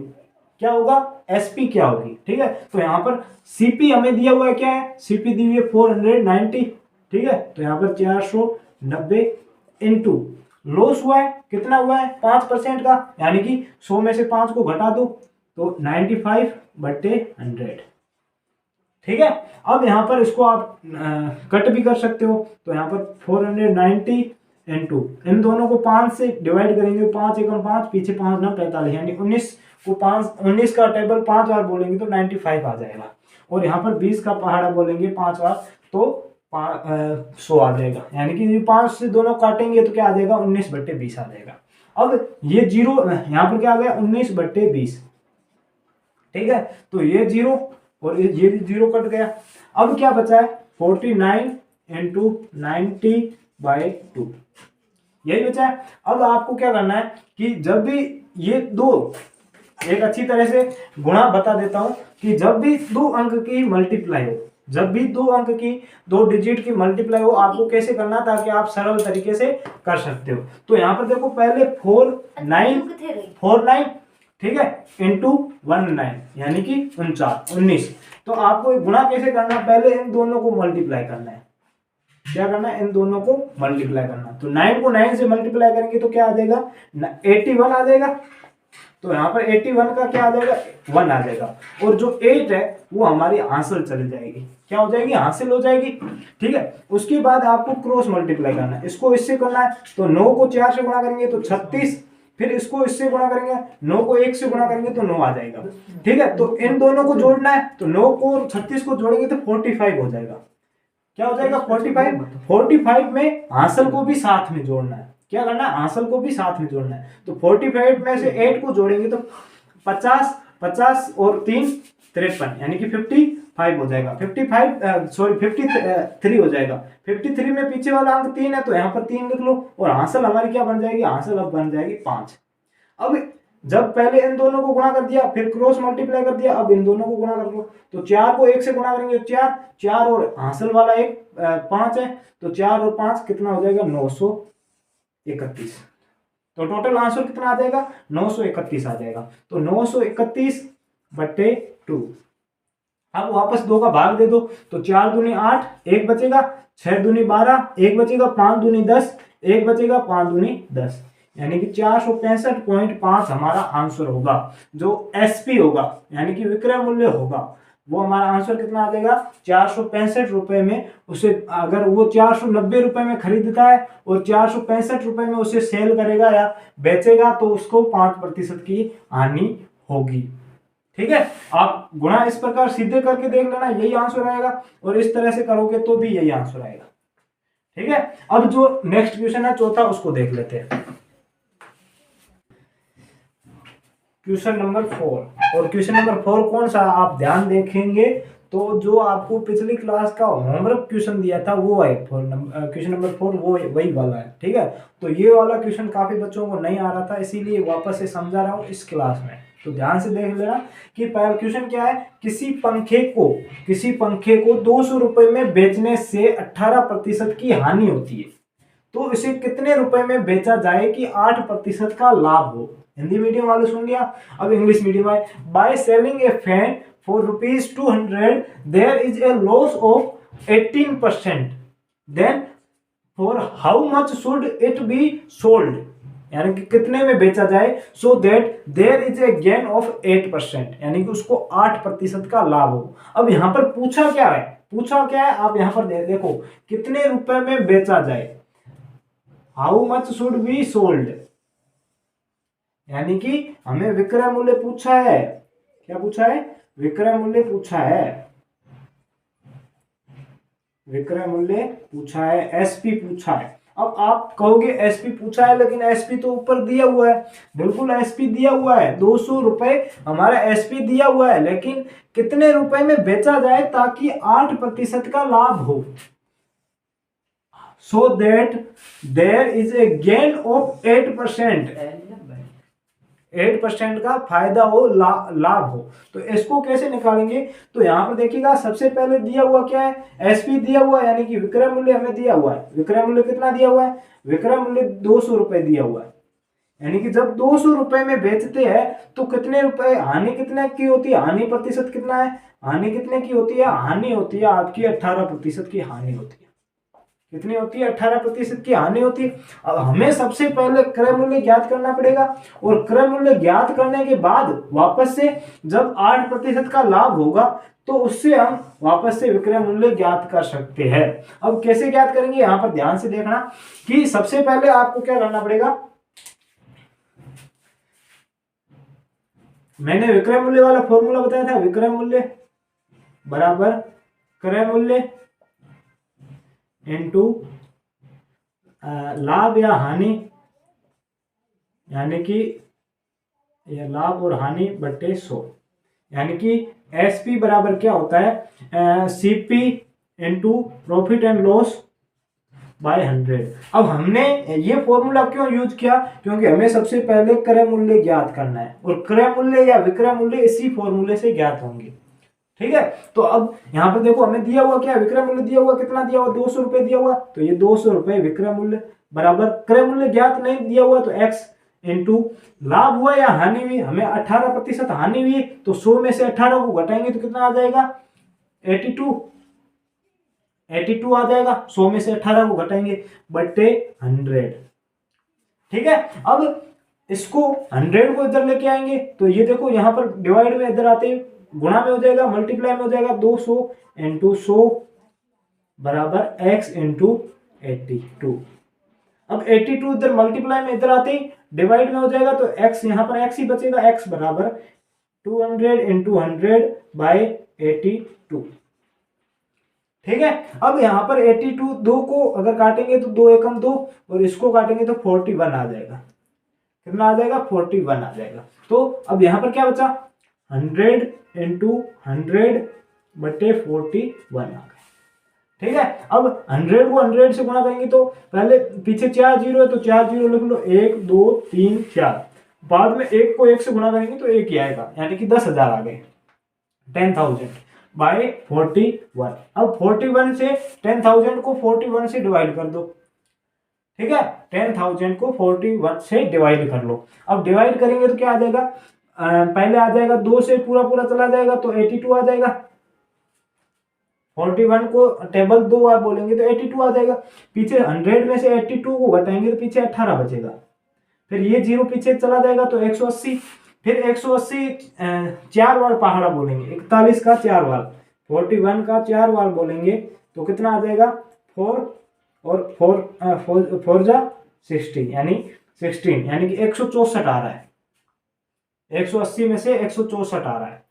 क्या होगा, एसपी क्या होगी, ठीक है। तो यहाँ पर सीपी हमें दिया हुआ है, क्या है, सीपी दी हुई है 490, ठीक है, तो यहाँ पर 490 इंटू लॉस हुआ है, कितना हुआ है, 5% का, यानी कि 100 में से 5 को घटा दो तो 95 बट्टे 100, ठीक है। अब यहाँ पर इसको आप कट भी कर सकते हो, तो यहाँ पर 490 इंटू, इन दोनों को 5 से डिवाइड करेंगे, 5 एकम 5, पीछे 5 ना 45, यानी 19 को 19 का टेबल 5 बार बोलेंगे तो 95 आ जाएगा, और यहाँ पर 20 का पहाड़ा बोलेंगे 5 बार तो 100 आ जाएगा, यानी कि 5 से दोनों काटेंगे तो क्या आ जाएगा, 19 बट्टे 20 आ जाएगा। अब ये जीरो यहाँ पर क्या आ गया, 19 बट्टे 20, ठीक है, तो ये जीरो और ये जीरो कट गया। अब क्या बचा है, 49 इंटू 90/2, यही बचा है। अब आपको क्या करना है कि जब भी ये दो, एक अच्छी तरह से गुणा बता देता हूं कि जब भी 2 अंक की मल्टीप्लाई हो, जब भी 2 अंक की 2 डिजिट की मल्टीप्लाई हो, आपको कैसे करना ताकि आप सरल तरीके से कर सकते हो। तो यहाँ पर देखो, पहले 49, ठीक है, इंटू 19 यानी कि 19, तो आपको गुणा कैसे करना है, पहले इन दोनों को मल्टीप्लाई करना है, क्या करना है, इन दोनों को मल्टीप्लाई करना। तो 9 को 9 से मल्टीप्लाई करेंगे तो क्या आ जाएगा, 81 आ जाएगा, तो यहाँ पर 81 का क्या आ जाएगा, 1 आ जाएगा, और जो 8 है वो हमारी हासिल चली जाएगी, क्या हो जाएगी, हासिल हो जाएगी। ठीक है, उसके बाद आपको क्रॉस मल्टीप्लाई करना है, इसको इससे करना है, तो 9 को 4 से गुणा करेंगे तो 36, फिर इसको इससे गुणा करेंगे, 9 को 1 से गुणा करेंगे तो 9 आ जाएगा। ठीक है, तो इन दोनों को जोड़ना है, तो 9 को 36 को जोड़ेंगे तो 45 हो जाएगा, क्या हो जाएगा 45। 45 में हासिल को भी साथ में जोड़ना है, क्या करना है, हासिल को भी साथ में जोड़ना है, तो 45 में से 8 को जोड़ेंगे तो 50, 50 और 3 53, यानी कि 55 हो जाएगा, 53 हो जाएगा। 53 में पीछे वाला अंक 3 है तो यहाँ पर 3 लिख लो, और हासिल हमारी क्या बन जाएगी, हासिल अब बन जाएगी 5। अब जब पहले इन दोनों को गुणा कर दिया, फिर क्रॉस मल्टीप्लाई कर दिया, अब इन दोनों को गुणा कर लो, तो 4 को 1 से गुणा करेंगे 4, 4 और हासिल वाला 1 5 है, तो 4 और 5 कितना हो जाएगा, 931। तो टोटल आंसर कितना आ जाएगा, 931 आ जाएगा, तो 931 बट्टे 2। अब वापस 2 का भाग दे दो, तो 4 दूनी 8, 1 बचेगा, 6 दूनी 12, 1 बचेगा, 5 दूनी 10, 1 बचेगा, 5 दूनी 10, यानी कि 465.5 हमारा आंसर होगा, जो एसपी होगा यानी कि विक्रय मूल्य होगा, वो हमारा आंसर कितना आ जाएगा, 465 रुपए में उसे, अगर वो 490 रुपए में खरीदता है और 465 रुपए में उसे सेल करेगा या बेचेगा, तो उसको 5% की हानि होगी। ठीक है, आप गुणा इस प्रकार सीधे करके देख लेना, यही आंसर आएगा, और इस तरह से करोगे तो भी यही आंसर आएगा। ठीक है, अब जो नेक्स्ट क्वेश्चन है चौथा, उसको देख लेते हैं, क्वेश्चन नंबर 4। और क्वेश्चन नंबर 4 कौन सा, आप ध्यान देखेंगे तो जो आपको पिछली क्लास का होमवर्क क्वेश्चन दिया था वो है क्वेश्चन नंबर 4, वो वही वाला है। ठीक है, तो ये वाला क्वेश्चन काफी बच्चों को नहीं आ रहा था, इसीलिए वापस से समझा रहा हूँ इस क्लास में, तो ध्यान से देख लेना कि पहला क्वेश्चन क्या है, किसी पंखे को 200 रुपए में बेचने से 18% की हानि होती है, तो इसे कितने रुपए में बेचा जाए कि 8% का लाभ हो। हिंदी मीडियम वाले सुन लिया, अब इंग्लिश मीडियम है। By selling a fan for ₹200 there is a loss of 18%, then for how much should it be sold, यानी कि कितने में बेचा जाए, so that there is a gain of 8%, यानी कि उसको 8% का लाभ हो। अब यहां पर पूछा क्या है, आप यहां पर देखो, कितने रुपए में बेचा जाए, how much should be sold, यानी कि हमें विक्रय मूल्य पूछा है, क्या पूछा है, विक्रय मूल्य पूछा है, विक्रय मूल्य पूछा है, एसपी पूछा है। अब आप कहोगे एसपी पूछा है, लेकिन एसपी तो ऊपर दिया हुआ है, बिल्कुल एसपी दिया हुआ है, 200 रुपए हमारा एसपी दिया हुआ है, लेकिन कितने रुपए में बेचा जाए ताकि 8% का लाभ हो, so that there is a gain of 8%, 8% का फायदा हो, लाभ हो। तो इसको कैसे निकालेंगे, तो यहां पर देखिएगा, सबसे पहले दिया हुआ क्या है, एसपी दिया हुआ है, यानी कि विक्रय मूल्य हमें दिया हुआ है, विक्रय मूल्य कितना दिया हुआ है, विक्रय मूल्य 200 रुपए दिया हुआ है, यानी कि जब 200 रुपए में बेचते हैं तो कितने रुपए, हानि कितने की होती है, हानि प्रतिशत कितना है, हानि कितने की होती है, हानि होती है आपकी 18% की हानि होती है, कितनी होती है, 18% की हानि होती है। अब हमें सबसे पहले क्रय मूल्य ज्ञात करना पड़ेगा, और क्रय मूल्य ज्ञात करने के बाद वापस से जब 8% का लाभ होगा तो उससे हम वापस से विक्रय मूल्य ज्ञात कर सकते हैं। अब कैसे ज्ञात करेंगे, यहां पर ध्यान से देखना कि सबसे पहले आपको क्या करना पड़ेगा, मैंने विक्रय मूल्य वाला फॉर्मूला बताया था, विक्रय मूल्य बराबर क्रय मूल्य इनटू लाभ या हानि, यानी कि यह लाभ और हानि बट्टे 100, यानी कि एसपी बराबर क्या होता है, CP into profit and loss by 100। अब हमने ये फॉर्मूला क्यों यूज किया, क्योंकि हमें सबसे पहले क्रय मूल्य ज्ञात करना है, और क्रय मूल्य या विक्रय मूल्य इसी फॉर्मूले से ज्ञात होंगे। ठीक है, तो अब यहां पर देखो हमें दिया हुआ क्या, विक्रय मूल्य दिया हुआ, कितना दिया हुआ, 200 रुपए दिया हुआ, तो ये 200 रुपए विक्रय मूल्य बराबर क्रय मूल्य ज्ञात नहीं दिया हुआ, तो x इंटू लाभ हुआ या हानि हुई, हमें 18% हानि हुई, तो 100 में से 18 को घटाएंगे तो कितना आ जाएगा, 82 आ जाएगा, 100 में से 18 को घटाएंगे बट्टे 100। ठीक है, अब इसको 100 को इधर लेके आएंगे तो ये देखो यहाँ पर डिवाइड में इधर आते गुणा में हो जाएगा, मल्टीप्लाई में हो जाएगा, 200 इंटू 100 बराबर x इंटू 82। अब 82 इधर मल्टीप्लाई में इधर आते ही डिवाइड में हो जाएगा तो x यहाँ पर x ही बचेगा, x बराबर 200 इंटू 100 बाई 82। ठीक है। अब यहाँ पर 82 दो को अगर काटेंगे तो 2 एकम 2 और इसको काटेंगे तो 41 आ जाएगा। कितना आ जाएगा? 41 आ जाएगा। तो अब यहाँ पर क्या बचा? 100 इंटू 100 बटे 41 आ गया। ठीक है। अब 100 को 100 से गुणा करेंगे तो पहले पीछे 4 जीरो है तो 4 जीरो लिख लो, 1 2 3 4। बाद में 1 को 1 से गुणा करेंगे तो 1 ही आएगा, यानी कि 10,000 आ गए, 10,000 बाई 41। अब 41 से 10,000 को 41 से डिवाइड कर दो। ठीक है, 10,000 को 41 से डिवाइड कर लो। अब डिवाइड करेंगे तो क्या आ जाएगा? पहले आ जाएगा 2 से पूरा पूरा चला जाएगा तो 82 आ जाएगा। 41 को टेबल 2 बार बोलेंगे तो 82 आ जाएगा। पीछे 100 में से 82 को घटाएंगे तो पीछे 18 बचेगा। फिर ये जीरो पीछे चला जाएगा तो 180। फिर 180 4 बार पहाड़ा बोलेंगे, 41 का 4 बार, 41 का 4 बार बोलेंगे तो कितना आ जाएगा? 4 और 4 जा 60 यानी 16, यानी कि 164 आ रहा है। 180 में से 164 आ रहा है।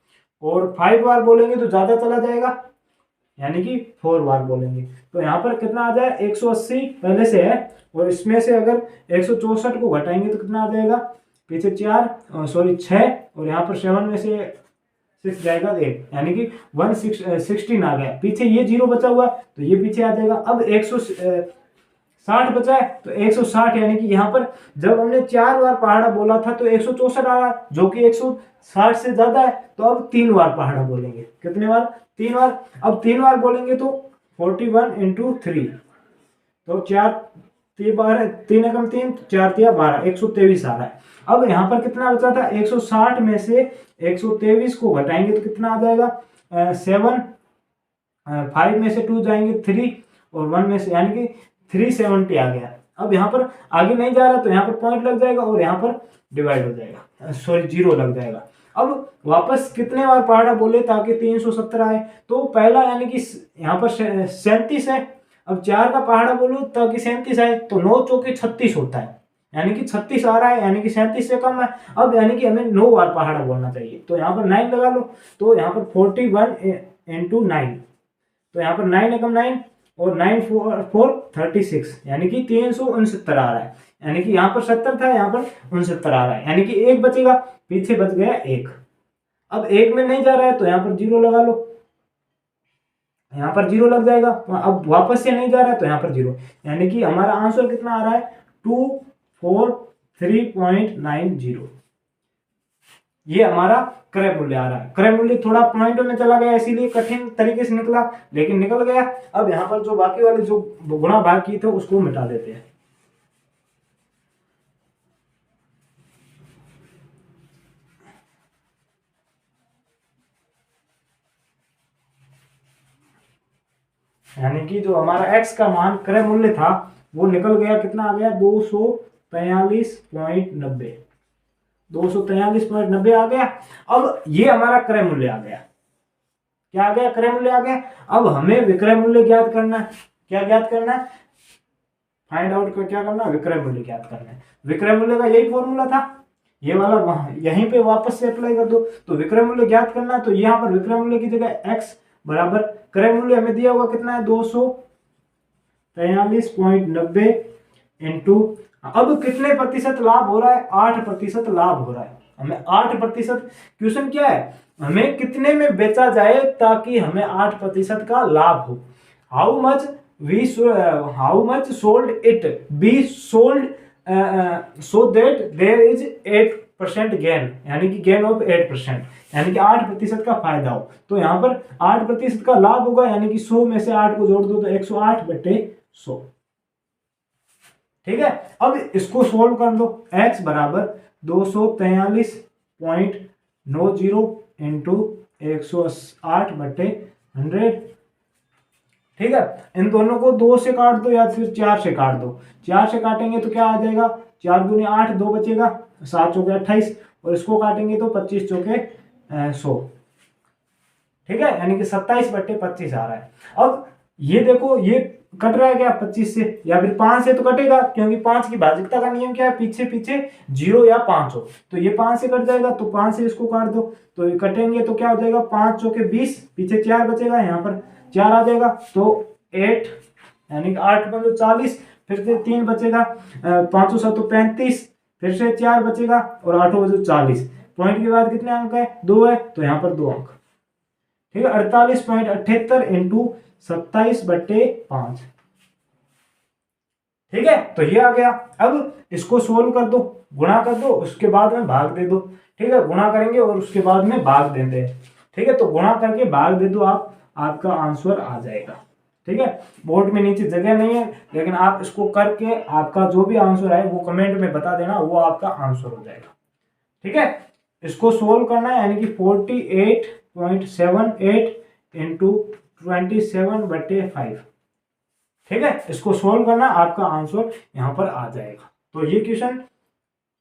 और 5 बार बोलेंगे तो ज्यादा चला जाएगा, यानी कि 4 बार बोलेंगे तो यहाँ पर कितना आ जाए? 180 पहले से है और इसमें से अगर 164 को घटाएंगे तो कितना आ जाएगा? पीछे 6 और यहाँ पर 7 में से 6 जाएगा 1, यानी कि 116 आ गया। पीछे ये जीरो बचा हुआ तो ये पीछे आ जाएगा। अब 160 बचा है तो 160, यानी कि यहाँ पर जब हमने 4 बार पहाड़ा बोला था तो 164 आ रहा, जो कि 160 से ज्यादा है। तो अब 3 बार पहाड़ा बोलेंगे। कितने बार? 3 बार। अब 3 बार बोलेंगे तो 41 इंटू 3 तो 4 12, 3 एकम 3, 4 तिया 12, 123 आ रहा है। अब यहाँ पर कितना बचा था? 160 में से 123 को घटाएंगे तो कितना आ जाएगा? 7, 5 में से 2 जाएंगे 3 और 1 में से, यानी कि 370 आ गया। अब यहाँ पर आगे नहीं जा रहा तो यहाँ पर पॉइंट लग जाएगा और यहाँ पर डिवाइड हो जाएगा, सॉरी जीरो लग जाएगा। अब वापस कितने बार पहाड़ा बोले ताकि 370 आए? तो पहला यानी कि यहाँ पर 37 है। अब 4 का पहाड़ा बोलो ताकि 37 आए तो 9 चौके 36 होता है, यानी कि 36 आ रहा है, यानी कि 37 से कम है। अब यानी कि हमें 9 बार पहाड़ा बोलना चाहिए तो यहाँ पर 9 लगा लो। तो यहाँ पर 41 इंटू 9 तो यहाँ पर 9 एकम 9 और 9 4 36, यानी कि 369 आ रहा है। यानी कि यहाँ पर 70 था, यहाँ पर 69 आ रहा है, यानी कि 1 बचेगा, पीछे बच गया 1। अब 1 में नहीं जा रहा है तो यहाँ पर 0 लगा लो, यहाँ पर 0 लग जाएगा। अब वापस से नहीं जा रहा है तो यहाँ पर 0, यानी कि हमारा आंसर कितना आ रहा है? 243.90। ये हमारा क्रय मूल्य आ रहा है। क्रय मूल्य थोड़ा पॉइंटों में चला गया इसीलिए कठिन तरीके से निकला, लेकिन निकल गया। अब यहाँ पर जो बाकी वाले जो गुणा भाग की थे उसको मिटा देते हैं। यानी कि जो हमारा x का मान क्रय मूल्य था वो निकल गया, कितना आ गया? 243.90, 243.90 आ गया। अब ये हमारा क्रय मूल्य आ गया। क्या आ गया? क्रय मूल्य आ गया। अब हमें विक्रय मूल्य ज्ञात करना है। क्या ज्ञात करना है? फाइंड आउट को क्या करना है? विक्रय मूल्य ज्ञात करना है। विक्रय मूल्य का यही फॉर्मूला था, ये वाला वहां यहीं पे वापस से अप्लाई कर दो। तो विक्रय मूल्य ज्ञात करना है तो यहाँ पर विक्रय मूल्य की जगह x बराबर क्रय मूल्य हमें दिया हुआ कितना है? 243.90 इंटू, अब कितने प्रतिशत लाभ हो रहा है? 8% लाभ हो रहा है। हमें 8%, क्वेश्चन क्या है? हमें कितने में बेचा जाए ताकि हमें 8% का लाभ हो। How much sold it be sold so that there is 8% gain, यानी कि गेन ऑफ 8%, यानी कि 8% का फायदा हो। तो यहाँ पर 8% का लाभ होगा, यानी कि 100 में से 8 को जोड़ दो तो 108 बटे 100। ठीक है। अब इसको सोल्व कर दो। x बराबर 243.90 इंटू 108 बटे 100। ठीक है, इन दोनों को 2 से काट दो या फिर 4 से काट दो। 4 से काटेंगे तो क्या आ जाएगा, 4 दूनी 8, 2 बचेगा, 7 चौके 28, और इसको काटेंगे तो 25 चौके 100, ठीक है, यानी कि 27/25 आ रहा है। अब ये देखो, ये कट रहा है क्या 25 से, या फिर 5 से तो कटेगा, क्योंकि 5 की भाजिकता का नियम क्या है, पीछे पीछे 0 या 5 हो, तो ये 5 से कट जाएगा, तो 5 से इसको काट दो, तो ये कटेंगे तो क्या हो जाएगा, 5 चौके 20, पीछे 4 बचेगा, यहाँ पर 4 आ जाएगा, तो 8, यानी कि 8 पंजे 40, फिर से 3 बचेगा, 5 7 35, फिर से 4 बचेगा, और 8 बजे 40, पॉइंट के बाद कितने अंक है, 2 है, तो यहाँ पर 2 अंक, ठीक है, 48.78 इंटू 27/5, ठीक है, तो ये आ गया। अब इसको सोल्व कर दो, गुणा कर दो, उसके बाद में भाग दे दो, ठीक है, गुणा करेंगे और उसके बाद में भाग देते हैं, ठीक है, तो गुणा करके भाग दे दो आप, आपका आंसर आ जाएगा, ठीक है। बोर्ड में नीचे जगह नहीं है, लेकिन आप इसको करके आपका जो भी आंसर है वो कमेंट में बता देना, वो आपका आंसर हो जाएगा, ठीक है। इसको सोल्व करना है, यानी कि 48.78 इंटू 27/5, ठीक है, इसको सोल्व करना, आपका आंसर यहाँ पर आ जाएगा। तो ये क्वेश्चन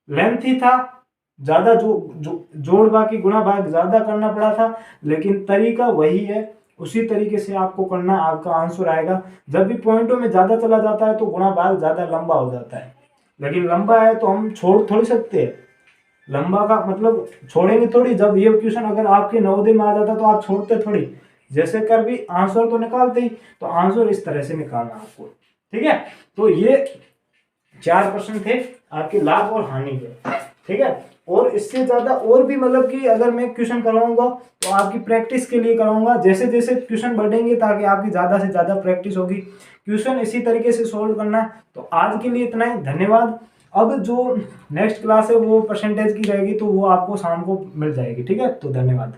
लेंथी था, ज्यादा जोड़ बाकी गुणा भाग ज्यादा करना पड़ा था, लेकिन तरीका वही है, उसी तरीके से आपको करना, आपका आंसर आएगा। जब भी पॉइंटों में ज्यादा चला जाता है तो गुणा भाग ज्यादा लंबा हो जाता है, लेकिन लंबा है तो हम छोड़ थोड़ी सकते हैं, लंबा का मतलब छोड़ेंगे थोड़ी। जब ये क्वेश्चन अगर आपके नवोदय में आ जाता तो आप छोड़ते थोड़ी, जैसे कर भी आंसर तो निकालते ही, तो आंसर इस तरह से निकालना आपको, ठीक है। तो ये 4 प्रश्न थे आपके लाभ और हानि के, ठीक है। और इससे ज्यादा और भी मतलब कि अगर मैं क्वेश्चन कराऊंगा तो आपकी प्रैक्टिस के लिए कराऊंगा, जैसे जैसे क्वेश्चन बढ़ेंगे ताकि आपकी ज्यादा से ज्यादा प्रैक्टिस होगी, क्वेश्चन इसी तरीके से सोल्व करना। तो आज के लिए इतना ही, धन्यवाद। अब जो नेक्स्ट क्लास है वो परसेंटेज की रहेगी, तो वो आपको शाम को मिल जाएगी, ठीक है, तो धन्यवाद।